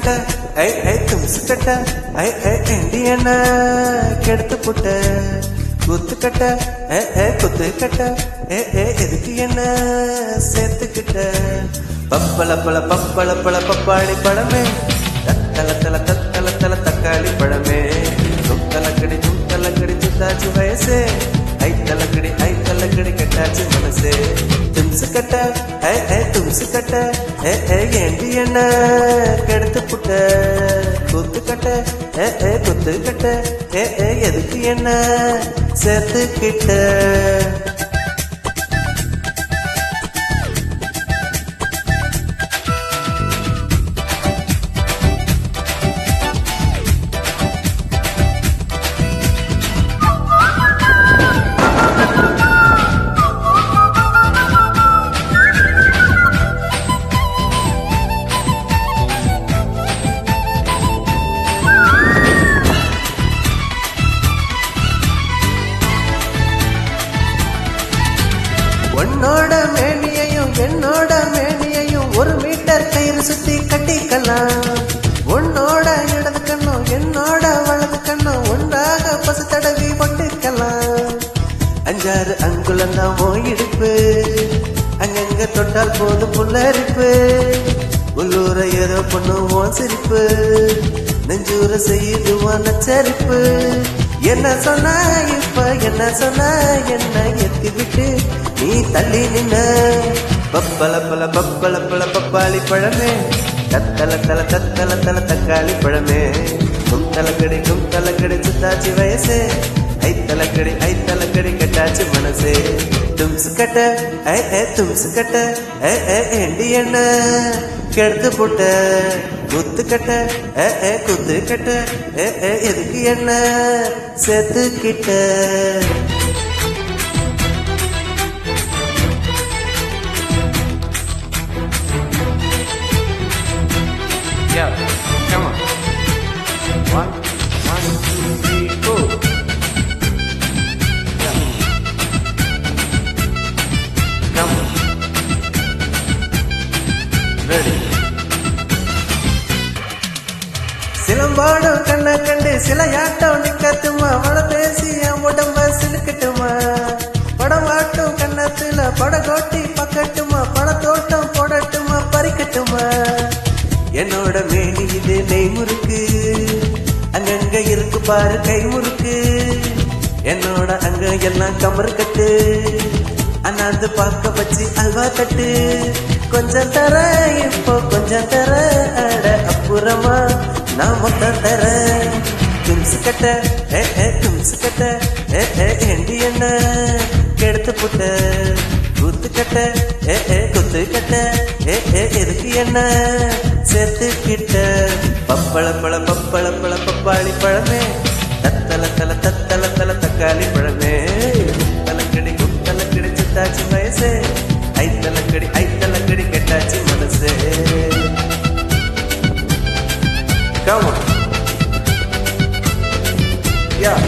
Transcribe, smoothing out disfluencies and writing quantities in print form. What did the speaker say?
கட்ட ஐ ஐ தும்சு கட்ட ஐ ஐ இண்டியன கெடுத்து புட்ட குத்து கட்ட ஏ ஏ குத்து கட்ட ஏ ஏ எதுக்கு என்ன சேர்த்துக்கிட்ட பப்பள பழ பப்பள பழ பப்பாளி பழமே தத்தல தல தத்தல தல தக்காளி பழமே துத்தலக்கடி சுத்தாச்சு வயசே ஐ தலக்கடி கட்டாச்சு மனசே தும்சு கட்ட ஐ ஐ தும்சு கட்ட ஏ ஏ ஏண்டி என்ன கெடுத்து புட்ட குத்து கட்ட ஏ ஏ குத்து கட்ட ஏ ஏ எதுக்கு என்ன சேர்த்துக்கிட்ட உன்னோட மேனியையும் என்னோட மேனியையும் 1 மீட்டர் கயிறு சுத்தி கட்டிக்கலாம் உன்னோட இடது கண்ணும் என்னோட வலது கண்ணும் ஒன்றாக பசு தடவி பொட்டுக்கலாம் 5-6 அங்குலம் தான் ஓயிடுப்பு அங்கங்க தொட்டால் போது புல்லரிப்பு உள்ளூர ஏதோ பண்ணுவோம் சிரிப்பு நெஞ்சூர செய்யுதுவோம் நச்சரிப்பு என்ன சொன்ன இப்ப என்ன சொன்ன என்ன எத்தி விட்டு நீ தள்ளி நின்ன பப்பள பழ பப்பாளி பழமே தத்தல தல தக்காளி பழமே கும்தலக்கடி சுத்தாச்சு வயசே ஐ தலக்கடி கட்டாச்சு மனசே தும்சு கட்ட ஐ ஏ தும்சு கட்ட ஏ ஏ ஏண்டி என்ன கெடுத்து போட்ட குத்து கட்ட ஏ ஏ குத்து கட்ட ஏ ஏ எதுக்கு என்ன சேர்த்துக்கிட்ட Yeah, come on. 1, 2, 3, 4. Yeah. Come on. Ready. சிலம்பாடும் கண்ண கண்டு சிலையாட்டம் நிக்கட்டுமா மழை பேசி என் உடம்ப சிலுக்கட்டுமா படம் வாட்டும் கண்ணத்துல படகோட்டி பக்கட்டுமா படத்தோட்டம் போடட்டுமா பறிக்கட்டுமா என்னோட மேனி இது நெய் முறுக்கு அங்கங்க இருக்கு பாரு கை முறுக்கு என்னோட அங்க எல்லாம் கமரு கட்டு அண்ணாந்து பார்க்க வச்சு அல்வா தட்டு கொஞ்சம் தர இப்போ கொஞ்சம் தர அட அப்புறமா நான் மொத்தம் தர தும்சு கட்ட ஏ ஏ தும்சு கட்ட ஏ ஏ ஏண்டி என்ன கெடுத்து புட்ட குத்து கட்ட ஏ ஏ குத்து கட்ட ஏ ஏ எதுக்கு என்ன சேர்த்துக்கிட்ட பப்பள பழ பப்பாளி பழமே தத்தல தல தக்காளி பழமே தலக்கடி சுத்தாச்சு வயசே ஐ தலக்கடி கட்டாச்சு மனசே Come on. Yeah.